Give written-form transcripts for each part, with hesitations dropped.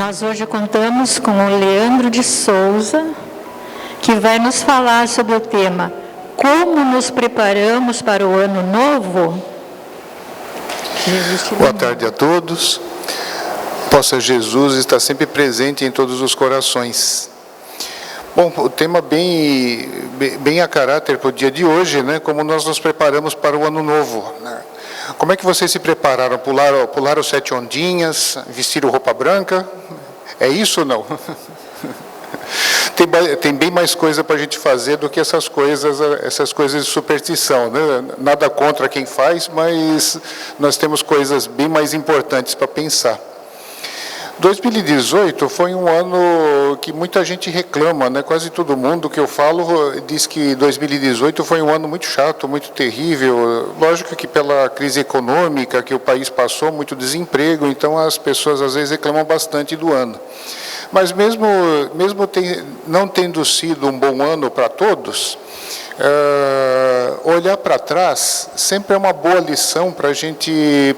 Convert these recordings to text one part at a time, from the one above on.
Nós hoje contamos com o Leandro de Souza, que vai nos falar sobre o tema Como nos preparamos para o ano novo? Boa tarde a todos. Possa Jesus estar sempre presente em todos os corações. Bom, o tema bem a caráter para o dia de hoje, né? Como nós nos preparamos para o ano novo, né? Como é que vocês se prepararam? Pularam 7 ondinhas, vestiram roupa branca? É isso ou não? Tem bem mais coisa para a gente fazer do que essas coisas de superstição, né? Nada contra quem faz, mas nós temos coisas bem mais importantes para pensar. 2018 foi um ano que muita gente reclama, né? Quase todo mundo que eu falo diz que 2018 foi um ano muito chato, muito terrível. Lógico que pela crise econômica que o país passou, muito desemprego, então as pessoas às vezes reclamam bastante do ano. Mas mesmo não tendo sido um bom ano para todos, olhar para trás sempre é uma boa lição para a gente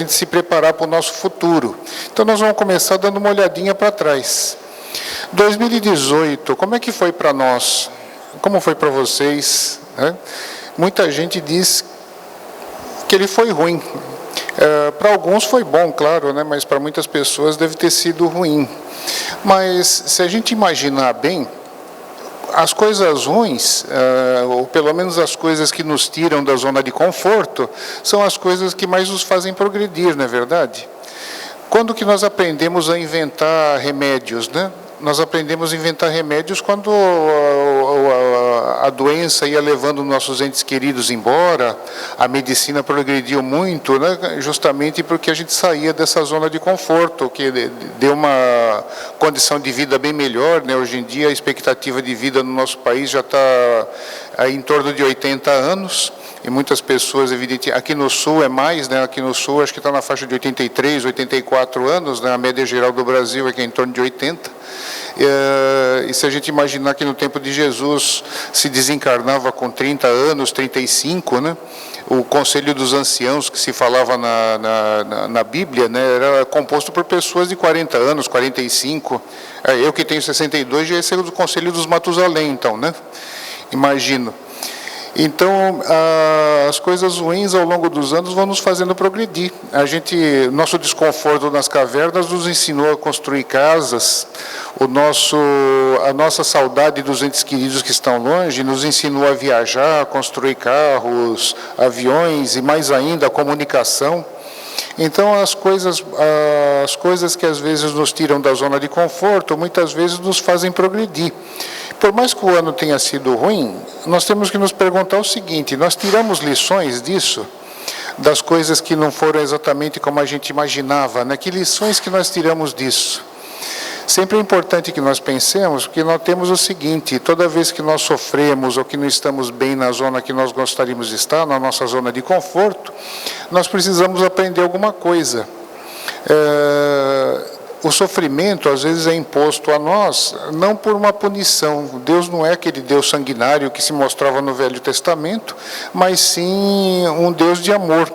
se preparar para o nosso futuro. Então nós vamos começar dando uma olhadinha para trás. 2018, como é que foi para nós? Como foi para vocês? Né? Muita gente diz que ele foi ruim. Para alguns foi bom, claro, né? Mas para muitas pessoas deve ter sido ruim. Mas se a gente imaginar bem, as coisas ruins, ou pelo menos as coisas que nos tiram da zona de conforto, são as coisas que mais nos fazem progredir, não é verdade? Quando que nós aprendemos a inventar remédios, né? Nós aprendemos a inventar remédios quando a doença ia levando nossos entes queridos embora, a medicina progrediu muito, né? Justamente porque a gente saía dessa zona de conforto, que deu uma condição de vida bem melhor, né? Hoje em dia a expectativa de vida no nosso país já está em torno de 80 anos, e muitas pessoas, evidente, aqui no Sul é mais, né? Aqui no Sul acho que está na faixa de 83, 84 anos, né? A média geral do Brasil é que é em torno de 80. E se a gente imaginar que no tempo de Jesus se desencarnava com 30 anos, 35, né? O Conselho dos Anciãos, que se falava na Bíblia, né? Era composto por pessoas de 40 anos, 45. Eu que tenho 62, já ia ser do Conselho dos Matusalém, então, né? Imagino. Então, as coisas ruins ao longo dos anos vão nos fazendo progredir. Nosso desconforto nas cavernas nos ensinou a construir casas, a nossa saudade dos entes queridos que estão longe nos ensinou a viajar, a construir carros, aviões e mais ainda a comunicação. Então, as coisas que às vezes nos tiram da zona de conforto, muitas vezes nos fazem progredir. Por mais que o ano tenha sido ruim, nós temos que nos perguntar o seguinte: nós tiramos lições disso, das coisas que não foram exatamente como a gente imaginava, né? Que lições que nós tiramos disso? Sempre é importante que nós pensemos, porque nós temos o seguinte: toda vez que nós sofremos ou que não estamos bem na zona que nós gostaríamos de estar, na nossa zona de conforto, nós precisamos aprender alguma coisa. O sofrimento, às vezes, é imposto a nós, não por uma punição. Deus não é aquele Deus sanguinário que se mostrava no Velho Testamento, mas sim um Deus de amor.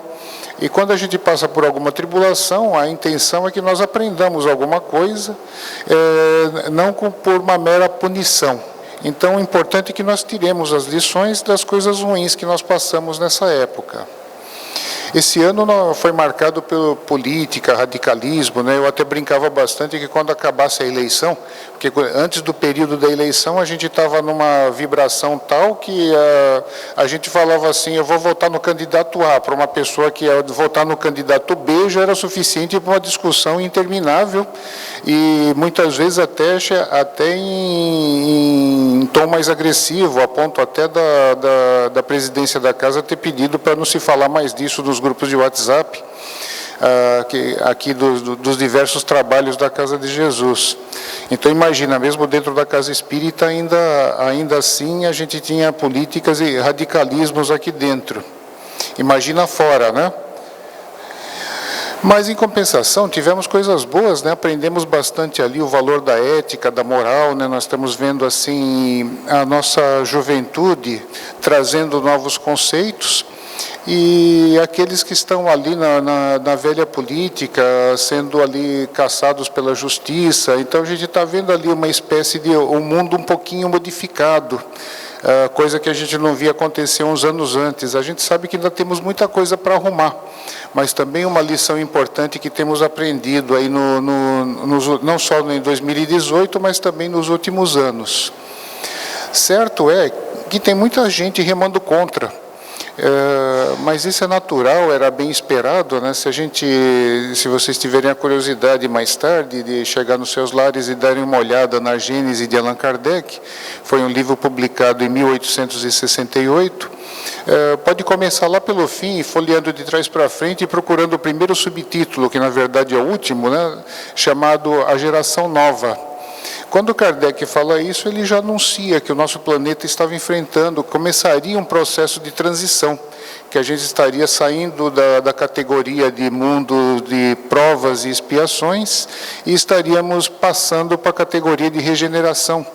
E quando a gente passa por alguma tribulação, a intenção é que nós aprendamos alguma coisa, não por uma mera punição. Então, o importante é que nós tiremos as lições das coisas ruins que nós passamos nessa época. Esse ano foi marcado pela política, radicalismo, né? Eu até brincava bastante que quando acabasse a eleição, porque antes do período da eleição a gente estava numa vibração tal que a gente falava assim: eu vou votar no candidato A, para uma pessoa que ia votar no candidato B já era suficiente para uma discussão interminável e muitas vezes até em tom mais agressivo, a ponto até da presidência da casa ter pedido para não se falar mais disso nos grupos de WhatsApp, aqui dos diversos trabalhos da Casa de Jesus. Então imagina, mesmo dentro da Casa Espírita, ainda assim a gente tinha políticas e radicalismos aqui dentro. Imagina fora, né? Mas, em compensação, tivemos coisas boas, né? Aprendemos bastante ali o valor da ética, da moral, né? Nós estamos vendo, assim, a nossa juventude trazendo novos conceitos. e aqueles que estão ali na velha política, sendo ali caçados pela justiça. Então a gente está vendo ali uma espécie de um mundo um pouquinho modificado, coisa que a gente não via acontecer uns anos antes. A gente sabe que ainda temos muita coisa para arrumar, mas também uma lição importante que temos aprendido aí não só em 2018, mas também nos últimos anos. Certo é que tem muita gente remando contra, mas isso é natural, era bem esperado, né? Se vocês tiverem a curiosidade mais tarde de chegar nos seus lares e darem uma olhada na Gênese de Allan Kardec, foi um livro publicado em 1868, pode começar lá pelo fim, folheando de trás para frente e procurando o primeiro subtítulo, que na verdade é o último, né? Chamado A Geração Nova. Quando Kardec fala isso, ele já anuncia que o nosso planeta estava começaria um processo de transição, que a gente estaria saindo da categoria de mundo de provas e expiações e estaríamos passando para a categoria de regeneração.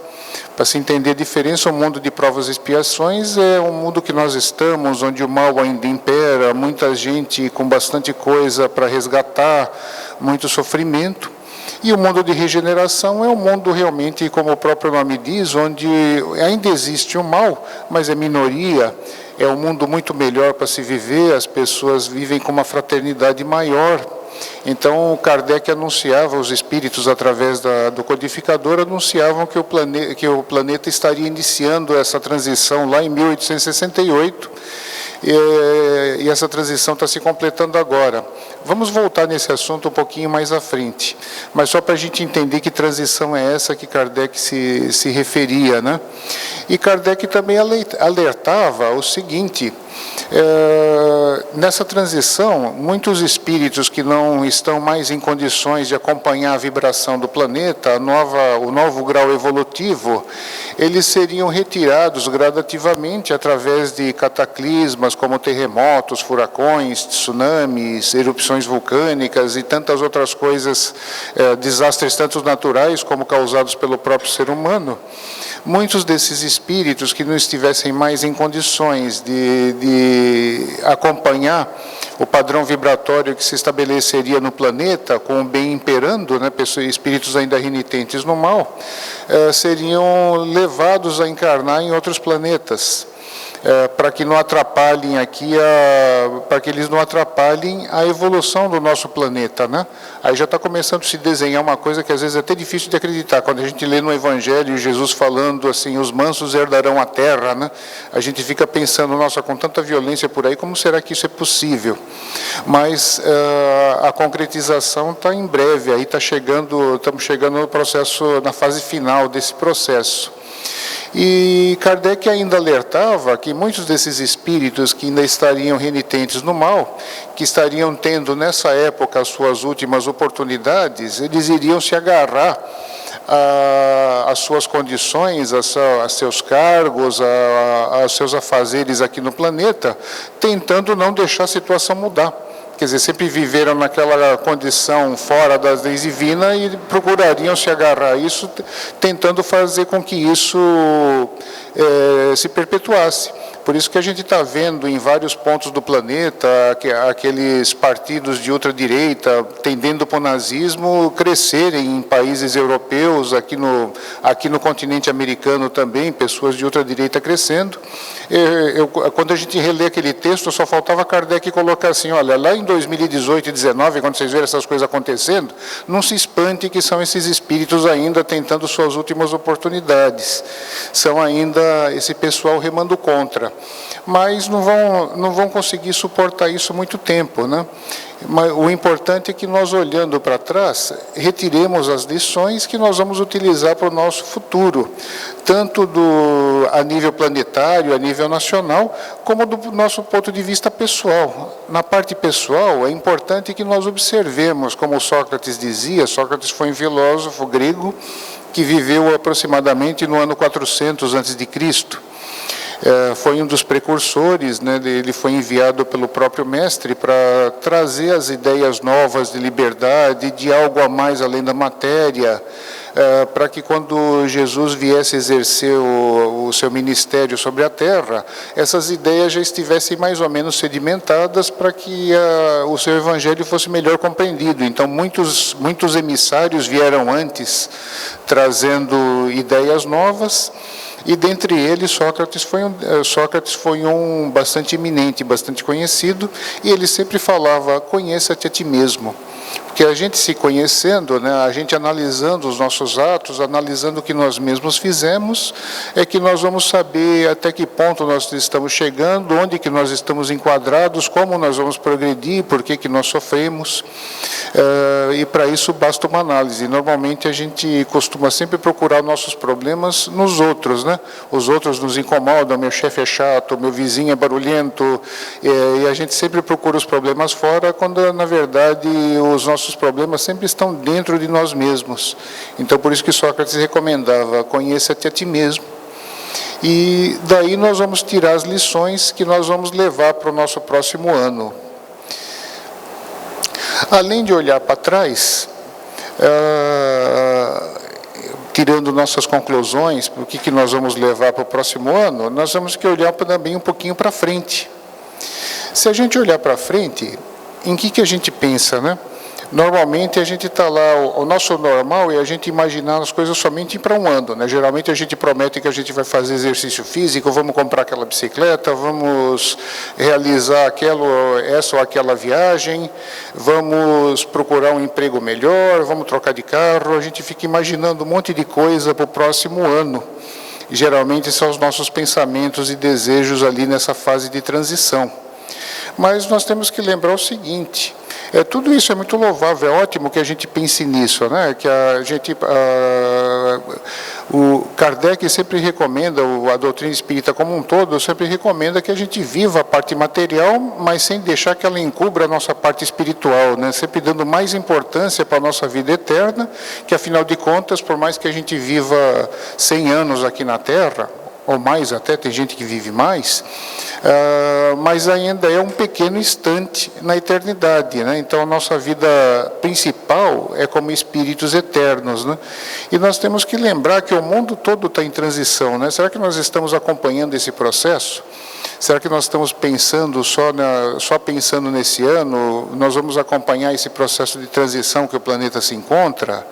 Para se entender a diferença, o mundo de provas e expiações é um mundo que nós estamos, onde o mal ainda impera, muita gente com bastante coisa para resgatar, muito sofrimento. E o mundo de regeneração é um mundo realmente, como o próprio nome diz, onde ainda existe o mal, mas é minoria, é um mundo muito melhor para se viver, as pessoas vivem com uma fraternidade maior. Então, Kardec anunciava, os espíritos, através do codificador, anunciavam que o planeta estaria iniciando essa transição lá em 1868, e essa transição está se completando agora. Vamos voltar nesse assunto um pouquinho mais à frente, mas só para a gente entender que transição é essa que Kardec se referia, né? E Kardec também alertava o seguinte: nessa transição, muitos espíritos que não estão mais em condições de acompanhar a vibração do planeta, o novo grau evolutivo, eles seriam retirados gradativamente através de cataclismas como terremotos, furacões, tsunamis, erupções vulcânicas e tantas outras coisas, desastres tanto naturais como causados pelo próprio ser humano. Muitos desses espíritos que não estivessem mais em condições de acompanhar o padrão vibratório que se estabeleceria no planeta, com o bem imperando, né, espíritos ainda renitentes no mal, seriam levados a encarnar em outros planetas, para que não atrapalhem para que eles não atrapalhem a evolução do nosso planeta, né? Aí já está começando a se desenhar uma coisa que às vezes é até difícil de acreditar. Quando a gente lê no Evangelho Jesus falando assim, os mansos herdarão a terra, né? A gente fica pensando, nossa, com tanta violência por aí, como será que isso é possível? Mas a concretização está em breve, aí estamos chegando no processo, na fase final desse processo. E Kardec ainda alertava que muitos desses espíritos que ainda estariam renitentes no mal, que estariam tendo nessa época as suas últimas oportunidades, eles iriam se agarrar às suas condições, a seus cargos, a seus afazeres aqui no planeta, tentando não deixar a situação mudar. Quer dizer, sempre viveram naquela condição fora das leis divinas e procurariam se agarrar a isso, tentando fazer com que isso se perpetuasse. Por isso que a gente está vendo em vários pontos do planeta aqueles partidos de ultradireita tendendo para o nazismo crescerem em países europeus, aqui no continente americano também, pessoas de ultradireita crescendo. Quando a gente relê aquele texto, só faltava Kardec colocar assim, olha, lá em 2018 e 2019, quando vocês verem essas coisas acontecendo, não se espante que são esses espíritos ainda tentando suas últimas oportunidades. São ainda esse pessoal remando contra. Mas não vão conseguir suportar isso muito tempo, né? Mas o importante é que nós, olhando para trás, retiremos as lições que nós vamos utilizar para o nosso futuro, tanto a nível planetário, a nível nacional, como do nosso ponto de vista pessoal. Na parte pessoal, é importante que nós observemos, como Sócrates dizia. Sócrates foi um filósofo grego que viveu aproximadamente no ano 400 a.C., foi um dos precursores, né? Ele foi enviado pelo próprio mestre para trazer as ideias novas de liberdade, de algo a mais além da matéria, para que quando Jesus viesse exercer o seu ministério sobre a terra, essas ideias já estivessem mais ou menos sedimentadas para que o seu evangelho fosse melhor compreendido. Então, muitos emissários vieram antes, trazendo ideias novas, e dentre eles Sócrates foi um bastante eminente, bastante conhecido, e ele sempre falava: conheça-te a ti mesmo. Porque a gente se conhecendo, né, a gente analisando os nossos atos, analisando o que nós mesmos fizemos, é que nós vamos saber até que ponto nós estamos chegando, onde que nós estamos enquadrados, como nós vamos progredir, por que nós sofremos. E para isso basta uma análise. Normalmente a gente costuma sempre procurar nossos problemas nos outros, né? Os outros nos incomodam, meu chefe é chato, meu vizinho é barulhento, e a gente sempre procura os problemas fora, quando na verdade os nossos problemas sempre estão dentro de nós mesmos. Então, por isso que Sócrates recomendava: conheça-te a ti mesmo. E daí nós vamos tirar as lições que nós vamos levar para o nosso próximo ano. Além de olhar para trás, tirando nossas conclusões, o que nós vamos levar para o próximo ano, nós temos que olhar também um pouquinho para frente. Se a gente olhar para frente, em que a gente pensa, né? Normalmente a gente está lá, o nosso normal é a gente imaginar as coisas somente para um ano, né? Geralmente a gente promete que a gente vai fazer exercício físico, vamos comprar aquela bicicleta, vamos realizar essa ou aquela viagem, vamos procurar um emprego melhor, vamos trocar de carro. A gente fica imaginando um monte de coisa para o próximo ano. Geralmente são os nossos pensamentos e desejos ali nessa fase de transição. Mas nós temos que lembrar o seguinte: tudo isso é muito louvável, é ótimo que a gente pense nisso, né? Que o Kardec sempre recomenda, a doutrina espírita como um todo sempre recomenda que a gente viva a parte material, mas sem deixar que ela encubra a nossa parte espiritual, né? Sempre dando mais importância para a nossa vida eterna, que afinal de contas, por mais que a gente viva 100 anos aqui na Terra, ou mais até, tem gente que vive mais, mas ainda é um pequeno instante na eternidade, né? Então a nossa vida principal é como espíritos eternos, né? E nós temos que lembrar que o mundo todo está em transição, né? Será que nós estamos acompanhando esse processo? Será que nós estamos pensando só pensando nesse ano? Nós vamos acompanhar esse processo de transição que o planeta se encontra?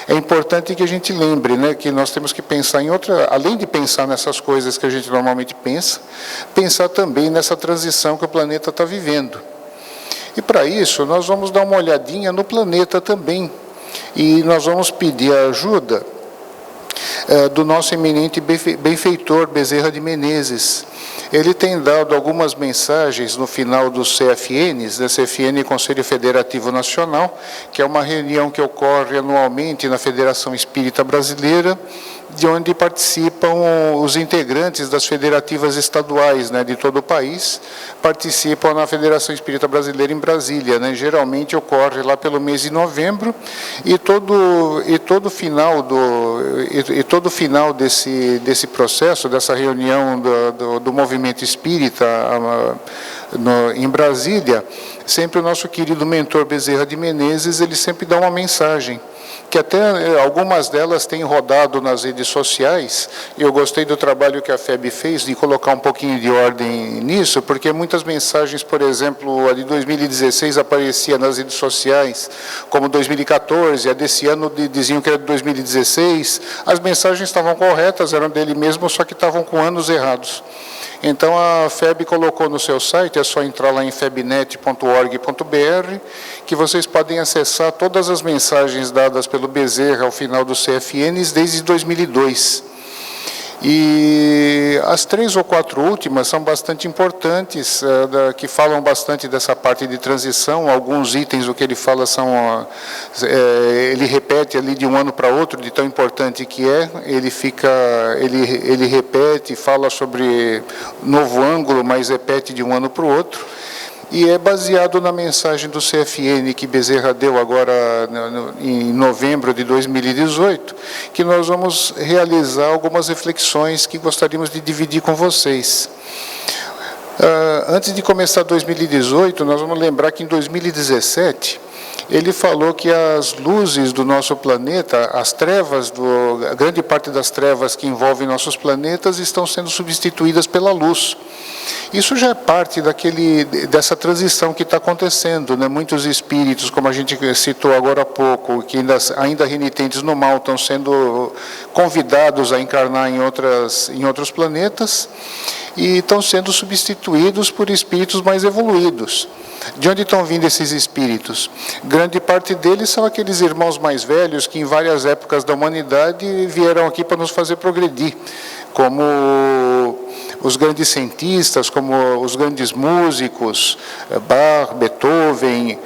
É importante que a gente lembre, né, que nós temos que pensar em além de pensar nessas coisas que a gente normalmente pensa, pensar também nessa transição que o planeta está vivendo. E para isso nós vamos dar uma olhadinha no planeta também, e nós vamos pedir a ajuda do nosso eminente benfeitor Bezerra de Menezes. Ele tem dado algumas mensagens no final dos CFNs, da CFN Conselho Federativo Nacional, que é uma reunião que ocorre anualmente na Federação Espírita Brasileira, de onde participam os integrantes das federativas estaduais, né, de todo o país, participam na Federação Espírita Brasileira em Brasília, né? Geralmente ocorre lá pelo mês de novembro, e todo final desse processo, dessa reunião do movimento espírita em Brasília, sempre o nosso querido mentor Bezerra de Menezes, ele sempre dá uma mensagem, que até algumas delas têm rodado nas redes sociais, e eu gostei do trabalho que a FEB fez, de colocar um pouquinho de ordem nisso, porque muitas mensagens, por exemplo, a de 2016 aparecia nas redes sociais como 2014, a desse ano diziam que era de 2016, as mensagens estavam corretas, eram dele mesmo, só que estavam com anos errados. Então a FEB colocou no seu site, é só entrar lá em febnet.org.br, que vocês podem acessar todas as mensagens dadas pelo Bezerra ao final dos CFNs desde 2002. E as 3 ou 4 últimas são bastante importantes, que falam bastante dessa parte de transição. Alguns itens, o que ele fala ele repete ali de um ano para outro, de tão importante que é. Ele repete, fala sobre novo ângulo, mas repete de um ano para o outro. E é baseado na mensagem do CFN que Bezerra deu agora em novembro de 2018, que nós vamos realizar algumas reflexões que gostaríamos de dividir com vocês. Antes de começar 2018, nós vamos lembrar que em 2017, ele falou que as luzes do nosso planeta, as trevas, a grande parte das trevas que envolvem nossos planetas estão sendo substituídas pela luz. Isso já é parte dessa transição que está acontecendo, né? Muitos espíritos, como a gente citou agora há pouco, que ainda renitentes no mal, estão sendo convidados a encarnar em outros planetas e estão sendo substituídos por espíritos mais evoluídos. De onde estão vindo esses espíritos? Grande parte deles são aqueles irmãos mais velhos que em várias épocas da humanidade vieram aqui para nos fazer progredir, como os grandes cientistas, como os grandes músicos, Bach, Beethoven,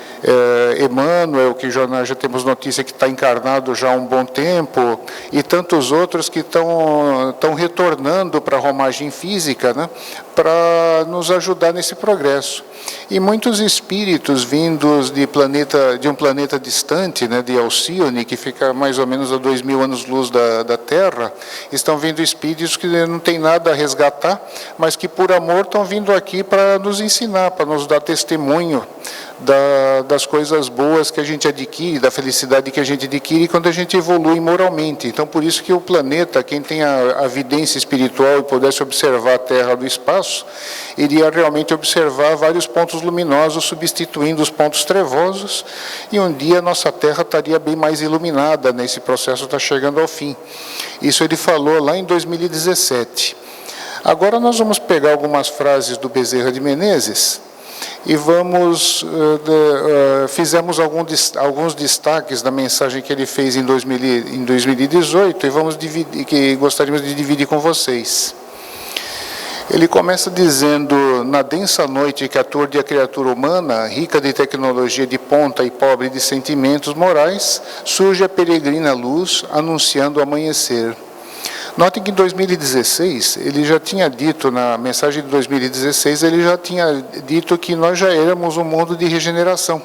Emmanuel, que já temos notícia que está encarnado já há um bom tempo, e tantos outros que estão retornando para a romagem física, né, para nos ajudar nesse progresso. E muitos espíritos vindos de um planeta distante, né, de Alcione, que fica mais ou menos a 2.000 anos-luz da Terra, estão vindo espíritos que não tem nada a resgatar, mas que por amor estão vindo aqui para nos ensinar, para nos dar testemunho das coisas boas que a gente adquire, da felicidade que a gente adquire quando a gente evolui moralmente. Então, por isso que o planeta, quem tem a vidência espiritual e pudesse observar a Terra do espaço, iria realmente observar vários pontos luminosos substituindo os pontos trevosos, e um dia a nossa Terra estaria bem mais iluminada, né? Esse processo está chegando ao fim. Isso ele falou lá em 2017. Agora nós vamos pegar algumas frases do Bezerra de Menezes e fizemos alguns destaques da mensagem que ele fez em 2018 e que gostaríamos de dividir com vocês. Ele começa dizendo: na densa noite que aturde a criatura humana, rica de tecnologia de ponta e pobre de sentimentos morais, surge a peregrina luz anunciando o amanhecer. Notem que em 2016, ele já tinha dito, na mensagem de 2016, ele já tinha dito que nós já éramos um mundo de regeneração.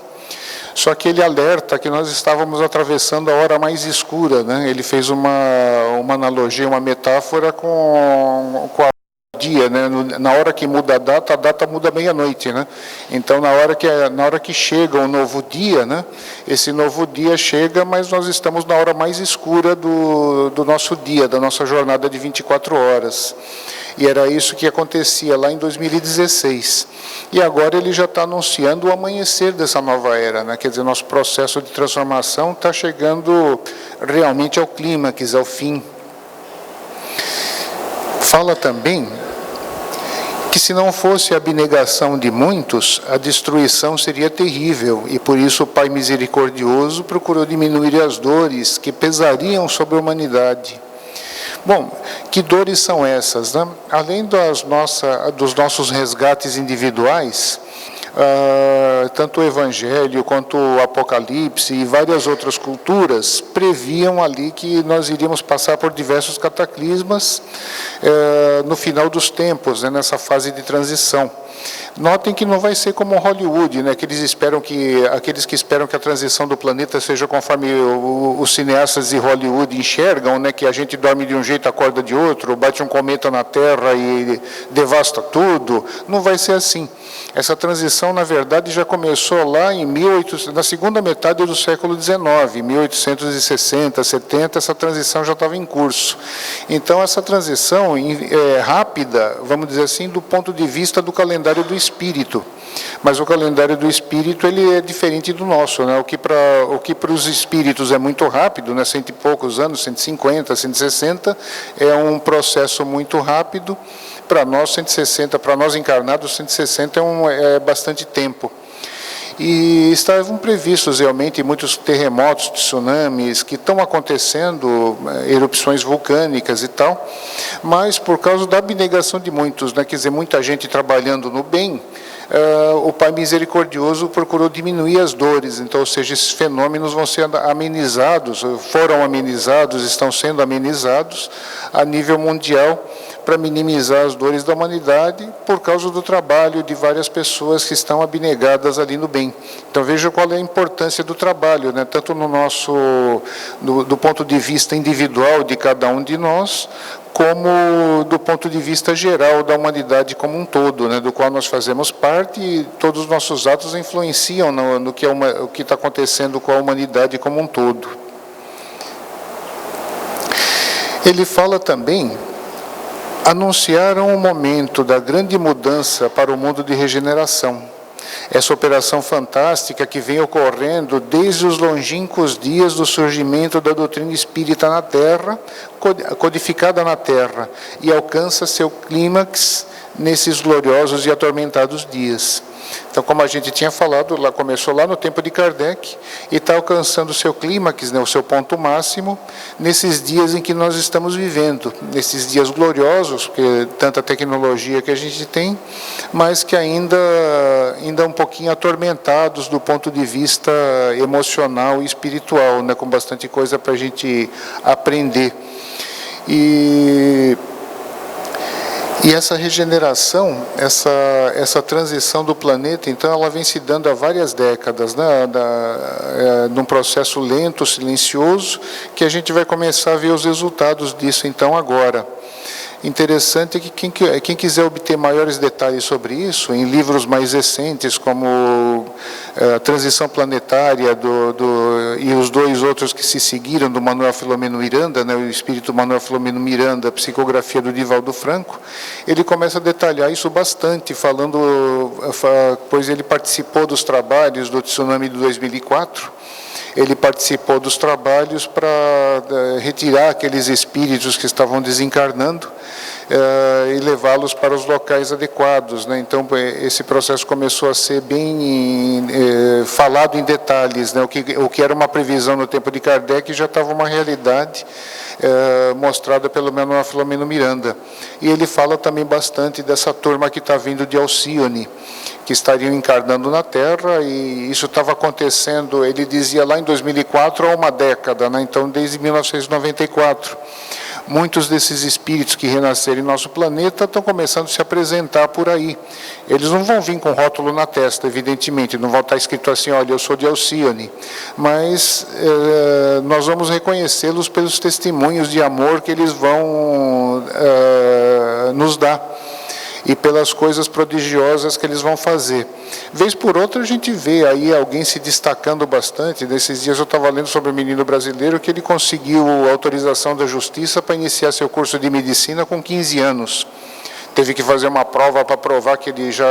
Só que ele alerta que nós estávamos atravessando a hora mais escura, né? Ele fez uma analogia, uma metáfora com a dia, né? Na hora que muda a data muda meia-noite, né? Então, na hora que chega o novo dia, né? Esse novo dia chega, mas nós estamos na hora mais escura do nosso dia, da nossa jornada de 24 horas. E era isso que acontecia lá em 2016. E agora ele já está anunciando o amanhecer dessa nova era, né? Quer dizer, nosso processo de transformação está chegando realmente ao clímax, ao fim. Fala também que se não fosse a abnegação de muitos, a destruição seria terrível, e por isso o Pai Misericordioso procurou diminuir as dores que pesariam sobre a humanidade. Bom, que dores são essas, né? Além dos nossos resgates individuais, tanto o Evangelho quanto o Apocalipse e várias outras culturas previam ali que nós iríamos passar por diversos cataclismas no final dos tempos, né, nessa fase de transição. Notem que não vai ser como Hollywood, né? Aqueles que esperam que a transição do planeta seja conforme os cineastas de Hollywood enxergam, né? Que a gente dorme de um jeito, acorda de outro, bate um cometa na Terra e devasta tudo. Não vai ser assim. Essa transição, na verdade, já começou lá na segunda metade do século XIX, 1860, 70, essa transição já estava em curso. Então, essa transição é rápida, vamos dizer assim, do ponto de vista do calendário do espírito. Mas o calendário do espírito ele é diferente do nosso, né? O que para os espíritos é muito rápido, né? 100 e poucos anos, 150, 160, é um processo muito rápido. Para nós, 160, para nós encarnados, 160 é bastante tempo. E estavam previstos realmente muitos terremotos, tsunamis, que estão acontecendo, erupções vulcânicas e tal, mas por causa da abnegação de muitos, né? Quer dizer, muita gente trabalhando no bem, o Pai Misericordioso procurou diminuir as dores. Então, ou seja, esses fenômenos vão ser amenizados, foram amenizados, estão sendo amenizados a nível mundial, para minimizar as dores da humanidade por causa do trabalho de várias pessoas que estão abnegadas ali no bem. Então veja qual é a importância do trabalho, né? Tanto do ponto de vista individual de cada um de nós, como do ponto de vista geral da humanidade como um todo, né, do qual nós fazemos parte, e todos os nossos atos influenciam no que está acontecendo com a humanidade como um todo. Ele fala também, anunciaram o momento da grande mudança para o mundo de regeneração. Essa operação fantástica que vem ocorrendo desde os longínquos dias do surgimento da doutrina espírita na Terra, codificada na Terra, e alcança seu clímax nesses gloriosos e atormentados dias. Então, como a gente tinha falado, começou lá no tempo de Kardec e está alcançando o seu clímax, né, o seu ponto máximo, nesses dias em que nós estamos vivendo, nesses dias gloriosos, porque tanta tecnologia que a gente tem, mas que ainda um pouquinho atormentados do ponto de vista emocional e espiritual, né, com bastante coisa para a gente aprender. E essa regeneração, essa transição do planeta, então, ela vem se dando há várias décadas, né, num processo lento, silencioso, que a gente vai começar a ver os resultados disso, então, agora. Interessante que quem quiser obter maiores detalhes sobre isso, em livros mais recentes, como a Transição Planetária e os dois outros que se seguiram, do Manuel Filomeno Miranda, né, o Espírito Manuel Filomeno Miranda, a Psicografia do Divaldo Franco, ele começa a detalhar isso bastante, pois ele participou dos trabalhos do tsunami de 2004, ele participou dos trabalhos para retirar aqueles espíritos que estavam desencarnando e levá-los para os locais adequados, né? Então, esse processo começou a ser bem falado em detalhes, né? O que era uma previsão no tempo de Kardec já estava uma realidade mostrada pelo Manuel Filomeno Miranda. E ele fala também bastante dessa turma que está vindo de Alcione, que estariam encarnando na Terra, e isso estava acontecendo, ele dizia lá em 2004, há uma década, né? Então desde 1994. Muitos desses espíritos que renasceram em nosso planeta estão começando a se apresentar por aí. Eles não vão vir com rótulo na testa, evidentemente, não vão estar escrito assim, olha, eu sou de Alcione, mas nós vamos reconhecê-los pelos testemunhos de amor que eles vão nos dar, e pelas coisas prodigiosas que eles vão fazer. Vez por outra a gente vê aí alguém se destacando bastante. Nesses dias eu estava lendo sobre um menino brasileiro que ele conseguiu autorização da justiça para iniciar seu curso de medicina com 15 anos. Teve que fazer uma prova para provar que ele já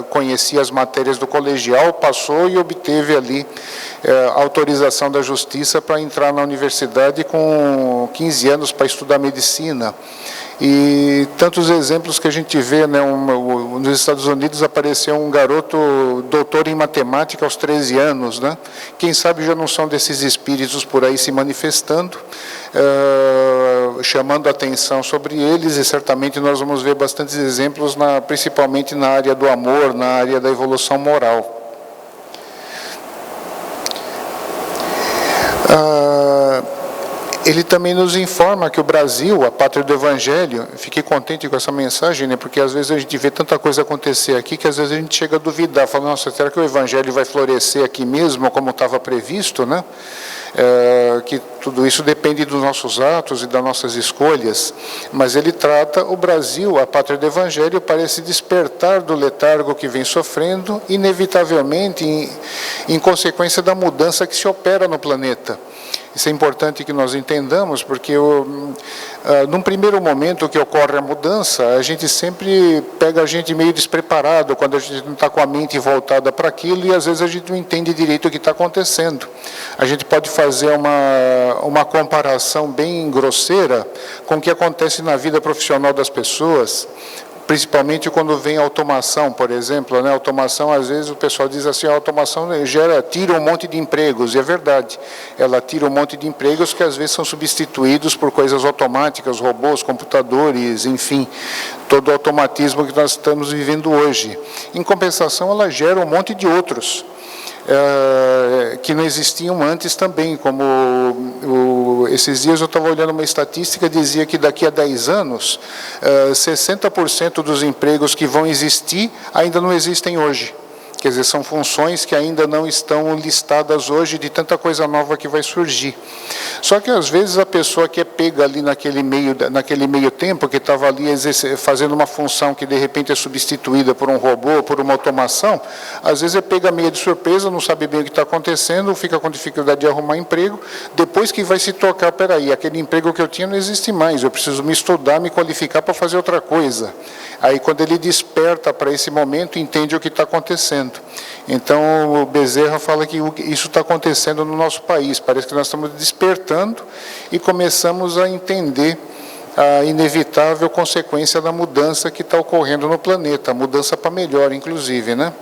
conhecia as matérias do colegial, passou e obteve ali autorização da justiça para entrar na universidade com 15 anos para estudar medicina. E tantos exemplos que a gente vê, né? Nos Estados Unidos apareceu um garoto doutor em matemática aos 13 anos, né? Quem sabe já não são desses espíritos por aí se manifestando, chamando a atenção sobre eles, e certamente nós vamos ver bastantes exemplos, principalmente na área do amor, na área da evolução moral. Ele também nos informa que o Brasil, a pátria do Evangelho, fiquei contente com essa mensagem, né, porque às vezes a gente vê tanta coisa acontecer aqui que às vezes a gente chega a duvidar, fala, nossa, será que o Evangelho vai florescer aqui mesmo, como estava previsto, né? Que tudo isso depende dos nossos atos e das nossas escolhas, mas ele trata o Brasil, a pátria do Evangelho, para se despertar do letargo que vem sofrendo, inevitavelmente em consequência da mudança que se opera no planeta. Isso é importante que nós entendamos, porque num primeiro momento que ocorre a mudança, a gente sempre pega a gente meio despreparado, quando a gente não está com a mente voltada para aquilo, e às vezes a gente não entende direito o que está acontecendo. A gente pode fazer uma comparação bem grosseira com o que acontece na vida profissional das pessoas, principalmente quando vem automação, por exemplo, né? Automação, às vezes o pessoal diz assim, a automação tira um monte de empregos, e é verdade, ela tira um monte de empregos que às vezes são substituídos por coisas automáticas, robôs, computadores, enfim, todo o automatismo que nós estamos vivendo hoje. Em compensação, ela gera um monte de outros, que não existiam antes também, como esses dias eu estava olhando uma estatística, dizia que daqui a 10 anos, 60% dos empregos que vão existir ainda não existem hoje. Quer dizer, são funções que ainda não estão listadas hoje de tanta coisa nova que vai surgir. Só que às vezes a pessoa que é pega ali naquele meio tempo, que estava ali fazendo uma função que de repente é substituída por um robô, por uma automação, às vezes é pega meio de surpresa, não sabe bem o que está acontecendo, fica com dificuldade de arrumar emprego, depois que vai se tocar, peraí, aquele emprego que eu tinha não existe mais, eu preciso me estudar, me qualificar para fazer outra coisa. Aí quando ele desperta para esse momento, entende o que está acontecendo. Então o Bezerra fala que isso está acontecendo no nosso país, parece que nós estamos despertando e começamos a entender a inevitável consequência da mudança que está ocorrendo no planeta, a mudança para melhor, inclusive, né?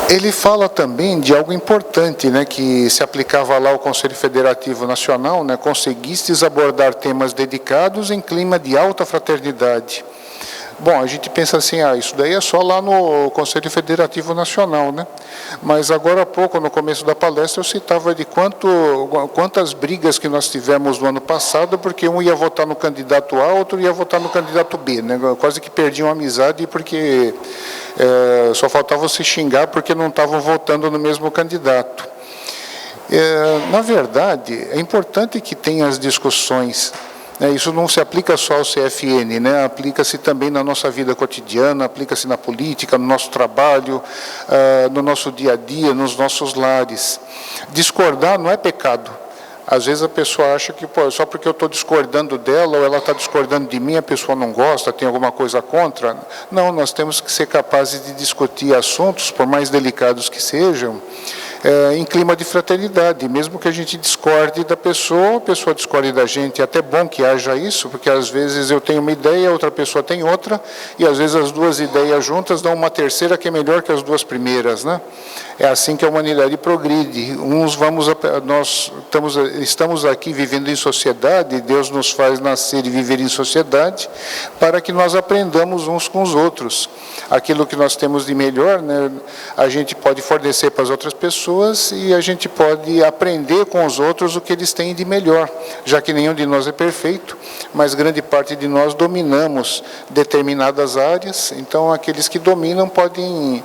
Ele fala também de algo importante, né, que se aplicava lá ao Conselho Federativo Nacional, né, conseguistes abordar temas dedicados em clima de alta fraternidade. Bom, a gente pensa assim, isso daí é só lá no Conselho Federativo Nacional, né? Mas agora há pouco, no começo da palestra, eu citava de quantas brigas que nós tivemos no ano passado, porque um ia votar no candidato A, outro ia votar no candidato B, né? Quase que perdiam a amizade porque só faltava se xingar porque não estavam votando no mesmo candidato. Na verdade, é importante que tenha as discussões. Isso não se aplica só ao CFN, né? Aplica-se também na nossa vida cotidiana, aplica-se na política, no nosso trabalho, no nosso dia a dia, nos nossos lares. Discordar não é pecado. Às vezes a pessoa acha que só porque eu estou discordando dela ou ela está discordando de mim, a pessoa não gosta, tem alguma coisa contra. Não, nós temos que ser capazes de discutir assuntos, por mais delicados que sejam, em clima de fraternidade, mesmo que a gente discorde da pessoa, a pessoa discorde da gente. É até bom que haja isso, porque às vezes eu tenho uma ideia, outra pessoa tem outra, e às vezes as duas ideias juntas dão uma terceira que é melhor que as duas primeiras, né? É assim que a humanidade progride. Nós estamos aqui vivendo em sociedade, Deus nos faz nascer e viver em sociedade, para que nós aprendamos uns com os outros. Aquilo que nós temos de melhor, né, a gente pode fornecer para as outras pessoas e a gente pode aprender com os outros o que eles têm de melhor, já que nenhum de nós é perfeito, mas grande parte de nós dominamos determinadas áreas, então aqueles que dominam podem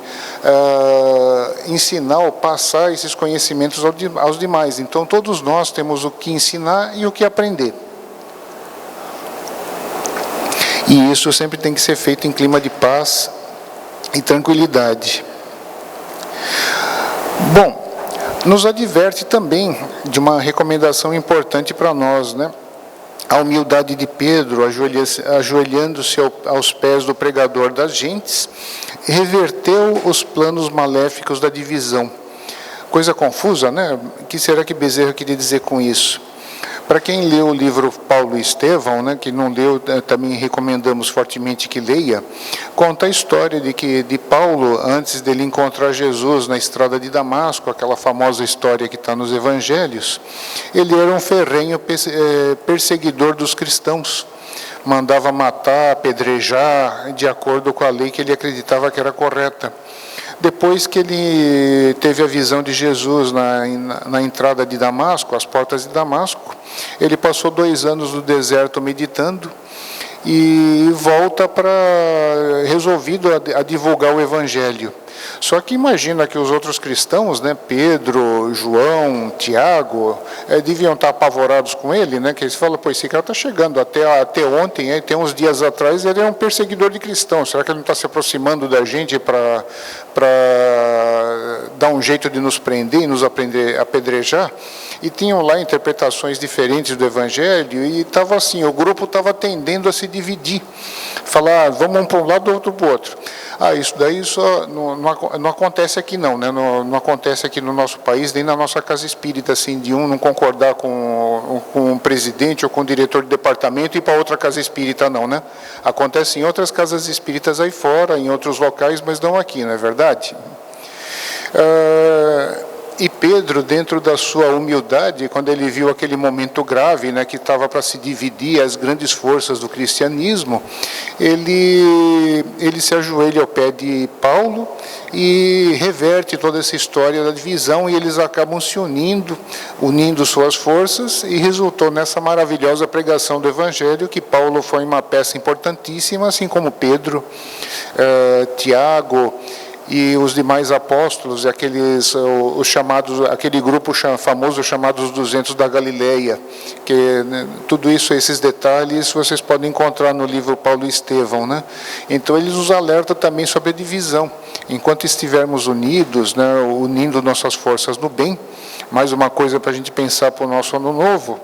ensinar ou passar esses conhecimentos aos demais. Então todos nós temos o que ensinar e o que aprender. E isso sempre tem que ser feito em clima de paz e tranquilidade. Bom, nos adverte também de uma recomendação importante para nós, né? A humildade de Pedro, ajoelhando-se aos pés do pregador das gentes, reverteu os planos maléficos da divisão. Coisa confusa, né? O que será que Bezerra queria dizer com isso? Para quem leu o livro Paulo e Estevão, né, que não leu, também recomendamos fortemente que leia, conta a história de Paulo, antes dele encontrar Jesus na estrada de Damasco, aquela famosa história que está nos evangelhos. Ele era um ferrenho perseguidor dos cristãos, mandava matar, apedrejar, de acordo com a lei que ele acreditava que era correta. Depois que ele teve a visão de Jesus na entrada de Damasco, às portas de Damasco, ele passou 2 anos no deserto meditando e volta resolvido a divulgar o Evangelho. Só que imagina que os outros cristãos, né, Pedro, João, Tiago, deviam estar apavorados com ele, né, que eles falam, esse cara está chegando, até ontem, até uns dias atrás, ele é um perseguidor de cristãos, será que ele não está se aproximando da gente para dar um jeito de nos prender e nos apedrejar? E tinham lá interpretações diferentes do Evangelho, e estava assim, o grupo estava tendendo a se dividir, falar, vamos um para um lado, outro para o outro. Isso daí só não acontece aqui não, né? Não acontece aqui no nosso país, nem na nossa casa espírita, assim, de um não concordar com o presidente ou com o diretor de departamento e ir para outra casa espírita, não, né? Acontece em outras casas espíritas aí fora, em outros locais, mas não aqui, não é verdade? E Pedro, dentro da sua humildade, quando ele viu aquele momento grave, né, que estava para se dividir as grandes forças do cristianismo, ele se ajoelha ao pé de Paulo e reverte toda essa história da divisão, e eles acabam se unindo suas forças, e resultou nessa maravilhosa pregação do Evangelho, que Paulo foi uma peça importantíssima, assim como Pedro, Tiago e os demais apóstolos, aquele grupo famoso chamado os 200 da Galileia, que, né, tudo isso, esses detalhes, vocês podem encontrar no livro Paulo e Estevão, né? Então eles nos alertam também sobre a divisão. Enquanto estivermos unidos, né, unindo nossas forças no bem, mais uma coisa para a gente pensar para o nosso ano novo,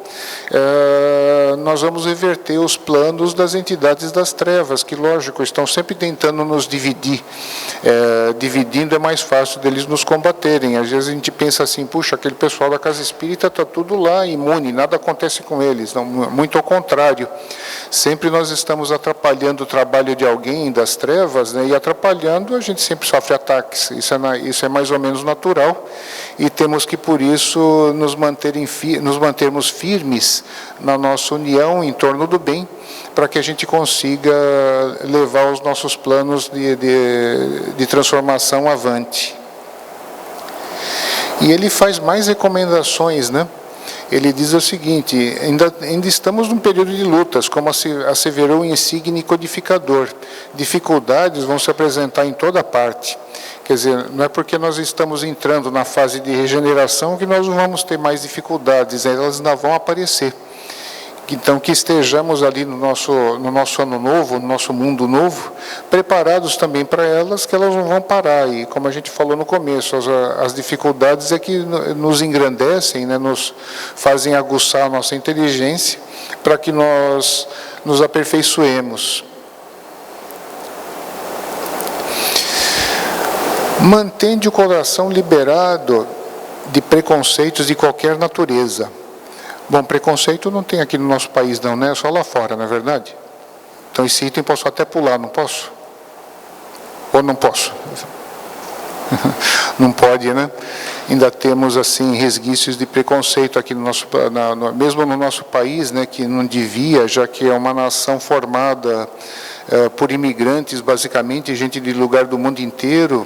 nós vamos reverter os planos das entidades das trevas, que, lógico, estão sempre tentando nos dividir. Dividindo é mais fácil deles nos combaterem. Às vezes a gente pensa assim, puxa, aquele pessoal da casa espírita está tudo lá, imune, nada acontece com eles. Não, muito ao contrário. Sempre nós estamos atrapalhando o trabalho de alguém das trevas, né, e atrapalhando, a gente sempre sofre ataques. Isso é mais ou menos natural, e temos que, por isso, nos mantermos firmes na nossa união em torno do bem, para que a gente consiga levar os nossos planos de transformação avante. E ele faz mais recomendações, né? Ele diz o seguinte: ainda estamos num período de lutas, como asseverou o insigne codificador. Dificuldades vão se apresentar em toda parte. Quer dizer, não é porque nós estamos entrando na fase de regeneração que nós não vamos ter mais dificuldades, elas ainda vão aparecer. Então, que estejamos ali no nosso ano novo, no nosso mundo novo, preparados também para elas, que elas não vão parar. E, como a gente falou no começo, as dificuldades é que nos engrandecem, né, nos fazem aguçar a nossa inteligência, para que nós nos aperfeiçoemos. Mantende o coração liberado de preconceitos de qualquer natureza. Bom, preconceito não tem aqui no nosso país não, né? É só lá fora, não é verdade? Então esse item posso até pular, não posso? Ou não posso? Não pode, né? Ainda temos, assim, resquícios de preconceito aqui no nosso, mesmo no nosso país, né? Que não devia, já que é uma nação formada por imigrantes, basicamente, gente de lugar do mundo inteiro,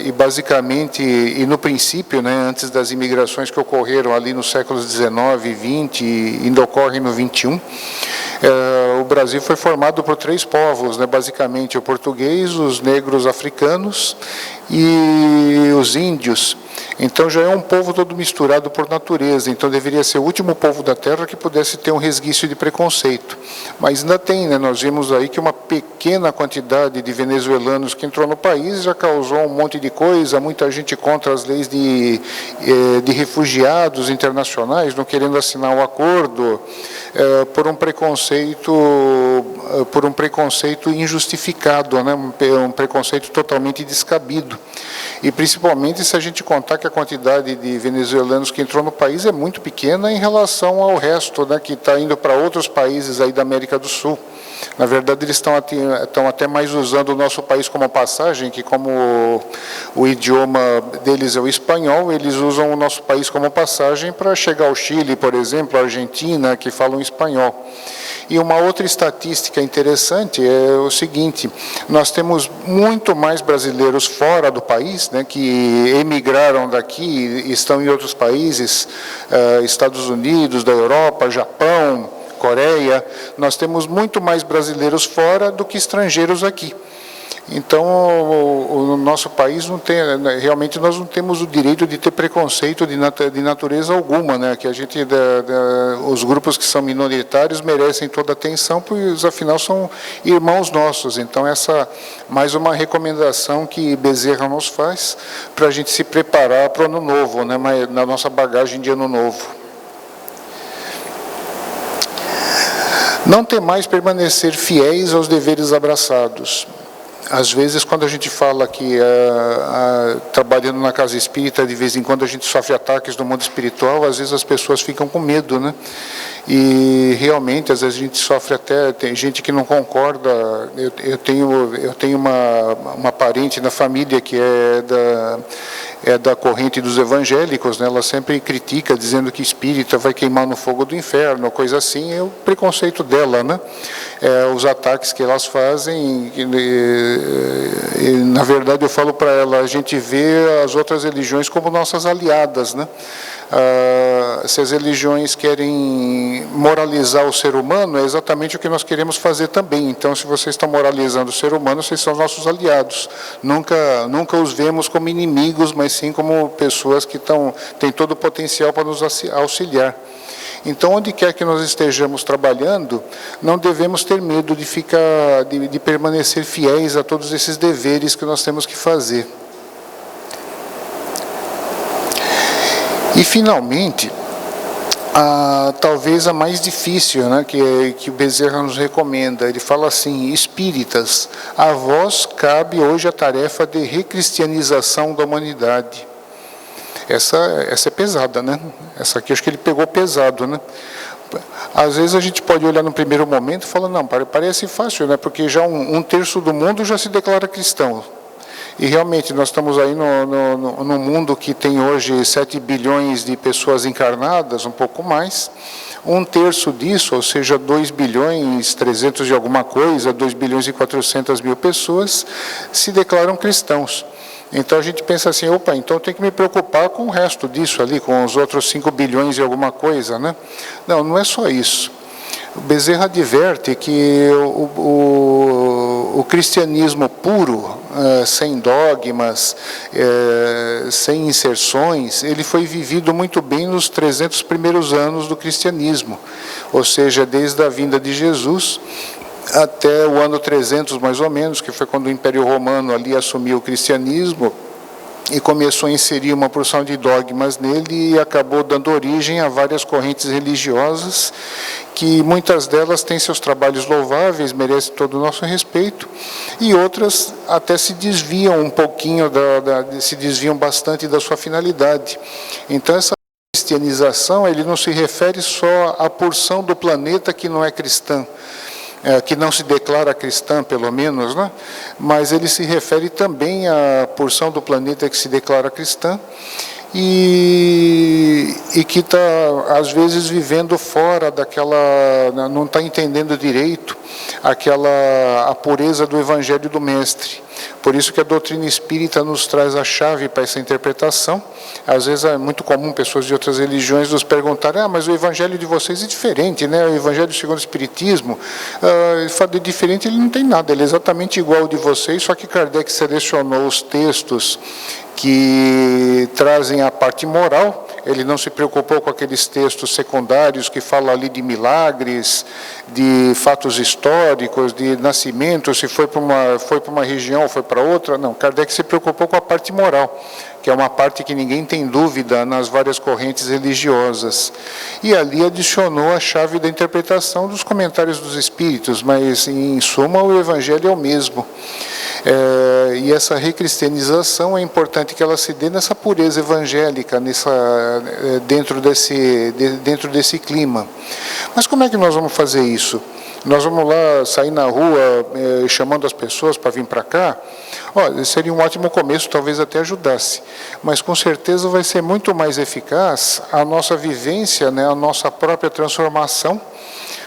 e basicamente, e no princípio, né, antes das imigrações que ocorreram ali nos séculos XIX e XX, e ainda ocorrem no XXI, o Brasil foi formado por 3 povos, né, basicamente, o português, os negros africanos e os índios. Então já é um povo todo misturado por natureza, então deveria ser o último povo da Terra que pudesse ter um resquício de preconceito. Mas ainda tem, né? Nós vimos aí que uma pequena quantidade de venezuelanos que entrou no país já causou um monte de coisa, muita gente contra as leis de refugiados internacionais, não querendo assinar o acordo, por um preconceito injustificado, né? Um preconceito totalmente descabido. E principalmente se a gente contar que a quantidade de venezuelanos que entrou no país é muito pequena em relação ao resto, né, que está indo para outros países aí da América do Sul. Na verdade, eles estão até mais usando o nosso país como passagem, que como o idioma deles é o espanhol, eles usam o nosso país como passagem para chegar ao Chile, por exemplo, a Argentina, que falam espanhol. E uma outra estatística interessante é o seguinte: nós temos muito mais brasileiros fora do país, né, que emigraram daqui e estão em outros países, Estados Unidos, da Europa, Japão, Coreia. Nós temos muito mais brasileiros fora do que estrangeiros aqui. Então, o nosso país não tem, realmente nós não temos o direito de ter preconceito de natureza alguma, né? Que a gente, os grupos que são minoritários merecem toda a atenção, pois afinal são irmãos nossos. Então, essa mais uma recomendação que Bezerra nos faz para a gente se preparar para o ano novo, né? Na nossa bagagem de ano novo. Não temais permanecer fiéis aos deveres abraçados. Às vezes, quando a gente fala que trabalhando na casa espírita, de vez em quando a gente sofre ataques no mundo espiritual, às vezes as pessoas ficam com medo, né? E realmente, às vezes a gente sofre até, tem gente que não concorda. Eu tenho uma parente na família que é da corrente dos evangélicos, né? Ela sempre critica, dizendo que espírita vai queimar no fogo do inferno, coisa assim, é o preconceito dela, né? Os ataques que elas fazem, na verdade eu falo para ela, a gente vê as outras religiões como nossas aliadas, né? Se as religiões querem moralizar o ser humano, é exatamente o que nós queremos fazer também. Então, se vocês estão moralizando o ser humano, vocês são nossos aliados. Nunca os vemos como inimigos, mas sim como pessoas que têm todo o potencial para nos auxiliar. Então, onde quer que nós estejamos trabalhando, não devemos ter medo de permanecer fiéis a todos esses deveres que nós temos que fazer. E, finalmente, talvez a mais difícil, né, que o Bezerra nos recomenda. Ele fala assim: espíritas, a vós cabe hoje a tarefa de recristianização da humanidade. Essa é pesada, né? Essa aqui acho que ele pegou pesado, né? Às vezes a gente pode olhar no primeiro momento e falar, não, parece fácil, né? Porque já um terço do mundo já se declara cristão. E realmente nós estamos aí no mundo que tem hoje 7 bilhões de pessoas encarnadas, um pouco mais. Um terço disso, ou seja, 2 bilhões 300 de alguma coisa, 2 bilhões e 400 mil pessoas, se declaram cristãos. Então a gente pensa assim, opa, então tem que me preocupar com o resto disso ali, com os outros 5 bilhões e alguma coisa, né? Não é só isso. O Bezerra adverte que o cristianismo puro, sem dogmas, sem inserções, ele foi vivido muito bem nos 300 primeiros anos do cristianismo, ou seja, desde a vinda de Jesus até o ano 300 mais ou menos, que foi quando o Império Romano ali assumiu o cristianismo e começou a inserir uma porção de dogmas nele e acabou dando origem a várias correntes religiosas, que muitas delas têm seus trabalhos louváveis, merecem todo o nosso respeito, e outras até se desviam um pouquinho, se desviam bastante da sua finalidade. Então essa cristianização, ele não se refere só à porção do planeta que não é cristã, que não se declara cristã, pelo menos, né? Mas ele se refere também à porção do planeta que se declara cristã e que está, às vezes, vivendo fora daquela, não está entendendo direito a pureza do Evangelho do Mestre. Por isso que a doutrina espírita nos traz a chave para essa interpretação. Às vezes é muito comum pessoas de outras religiões nos perguntarem, mas o evangelho de vocês é diferente, né? O evangelho segundo o espiritismo, ele fala de diferente, ele não tem nada, ele é exatamente igual ao de vocês, só que Kardec selecionou os textos que trazem a parte moral. Ele não se preocupou com aqueles textos secundários que falam ali de milagres, de fatos históricos, de nascimento, se foi para uma região ou foi para outra. Não, Kardec se preocupou com a parte moral, que é uma parte que ninguém tem dúvida nas várias correntes religiosas. E ali adicionou a chave da interpretação dos comentários dos espíritos, mas, em suma, o Evangelho é o mesmo. E essa recristianização é importante que ela se dê nessa pureza evangélica, dentro desse clima. Mas como é que nós vamos fazer isso? Nós vamos lá sair na rua chamando as pessoas para vir para cá? Seria um ótimo começo, talvez até ajudasse. Mas com certeza vai ser muito mais eficaz a nossa vivência, né, a nossa própria transformação.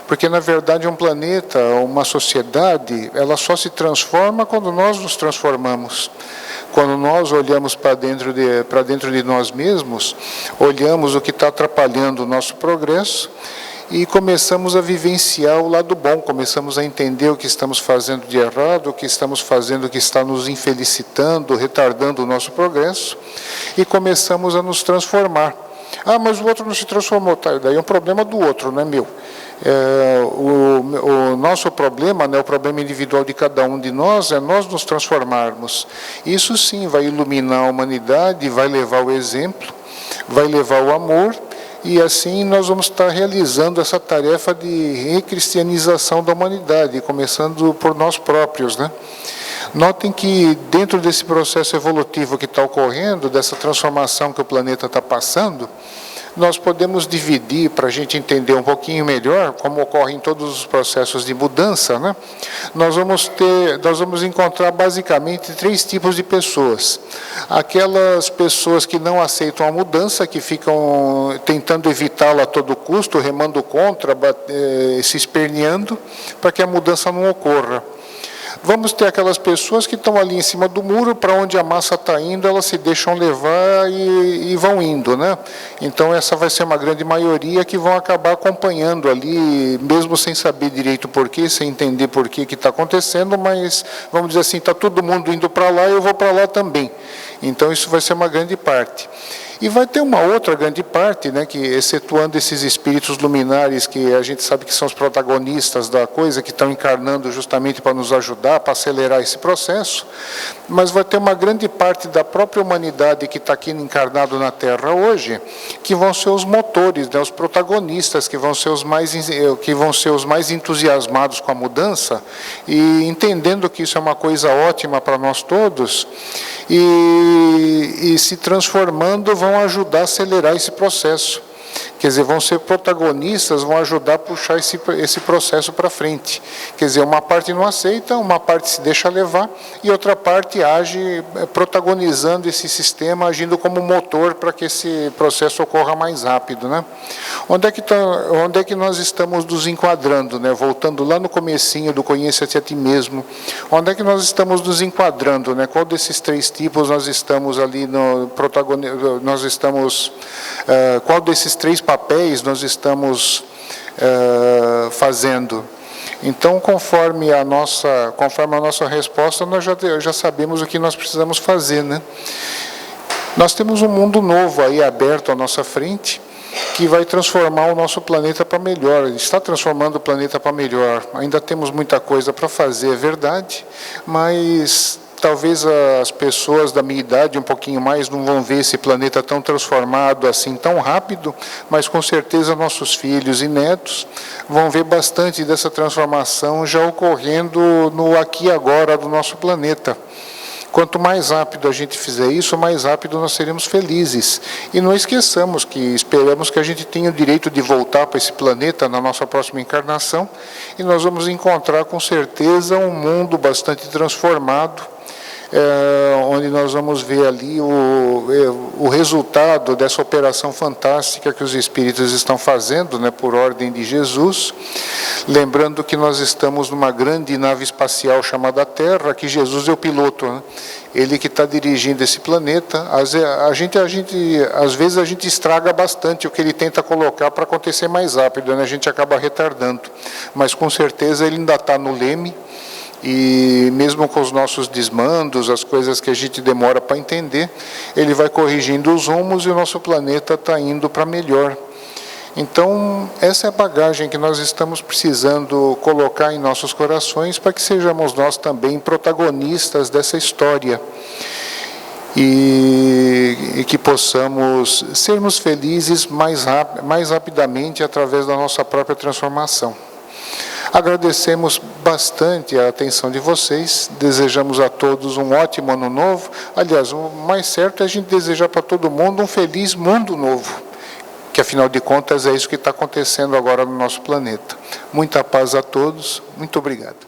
Porque, na verdade, um planeta, uma sociedade, ela só se transforma quando nós nos transformamos. Quando nós olhamos para dentro de nós mesmos, olhamos o que está atrapalhando o nosso progresso e começamos a vivenciar o lado bom, começamos a entender o que estamos fazendo de errado, o que estamos fazendo que está nos infelicitando, retardando o nosso progresso, e começamos a nos transformar. Mas o outro não se transformou, tá? Daí é um problema do outro, não é meu. O nosso problema, né, o problema individual de cada um de nós, é nós nos transformarmos. Isso sim vai iluminar a humanidade, vai levar o exemplo, vai levar o amor, e assim nós vamos estar realizando essa tarefa de recristianização da humanidade, começando por nós próprios, né? Notem que dentro desse processo evolutivo que está ocorrendo, dessa transformação que o planeta está passando, nós podemos dividir, para a gente entender um pouquinho melhor como ocorrem todos os processos de mudança, né? Nós vamos encontrar basicamente 3 tipos de pessoas. Aquelas pessoas que não aceitam a mudança, que ficam tentando evitá-la a todo custo, remando contra, se esperneando, para que a mudança não ocorra. Vamos ter aquelas pessoas que estão ali em cima do muro, para onde a massa está indo, elas se deixam levar e vão indo, né? Então essa vai ser uma grande maioria que vão acabar acompanhando ali, mesmo sem saber direito porquê, sem entender por que está acontecendo, mas vamos dizer assim, está todo mundo indo para lá, eu vou para lá também. Então isso vai ser uma grande parte. E vai ter uma outra grande parte, né, que excetuando esses espíritos luminares, que a gente sabe que são os protagonistas da coisa, que estão encarnando justamente para nos ajudar, para acelerar esse processo, mas vai ter uma grande parte da própria humanidade que está aqui encarnado na Terra hoje, que vão ser os motores, né, os protagonistas, que vão ser os mais entusiasmados com a mudança, e entendendo que isso é uma coisa ótima para nós todos, e se transformando, vão ajudar a acelerar esse processo. Quer dizer, vão ser protagonistas, vão ajudar a puxar esse processo para frente. Quer dizer, uma parte não aceita, uma parte se deixa levar, e outra parte age protagonizando esse sistema, agindo como motor para que esse processo ocorra mais rápido, né? Onde é que nós estamos nos enquadrando, né? Voltando lá no comecinho do Conheça-te a ti mesmo, onde é que nós estamos nos enquadrando, né? Qual desses 3 tipos nós estamos ali no protagonismo, qual desses 3 papéis nós estamos fazendo? Então, conforme a nossa resposta, nós já sabemos o que nós precisamos fazer, né? Nós temos um mundo novo aí aberto à nossa frente, que vai transformar o nosso planeta para melhor. Ele está transformando o planeta para melhor. Ainda temos muita coisa para fazer, é verdade, mas talvez as pessoas da minha idade, um pouquinho mais, não vão ver esse planeta tão transformado assim, tão rápido, mas com certeza nossos filhos e netos vão ver bastante dessa transformação já ocorrendo no aqui e agora do nosso planeta. Quanto mais rápido a gente fizer isso, mais rápido nós seremos felizes. E não esqueçamos que esperamos que a gente tenha o direito de voltar para esse planeta na nossa próxima encarnação, e nós vamos encontrar com certeza um mundo bastante transformado, onde nós vamos ver ali o resultado dessa operação fantástica que os espíritos estão fazendo, né, por ordem de Jesus. Lembrando que nós estamos numa grande nave espacial chamada Terra, que Jesus é o piloto, né? Ele que está dirigindo esse planeta. Às vezes a gente estraga bastante o que ele tenta colocar para acontecer mais rápido, né? A gente acaba retardando, mas com certeza ele ainda está no leme. E mesmo com os nossos desmandos, as coisas que a gente demora para entender, ele vai corrigindo os rumos e o nosso planeta está indo para melhor. Então, essa é a bagagem que nós estamos precisando colocar em nossos corações para que sejamos nós também protagonistas dessa história. E que possamos sermos felizes mais rapidamente através da nossa própria transformação. Agradecemos bastante a atenção de vocês, desejamos a todos um ótimo ano novo. Aliás, o mais certo é a gente desejar para todo mundo um feliz mundo novo, que afinal de contas é isso que está acontecendo agora no nosso planeta. Muita paz a todos, muito obrigado.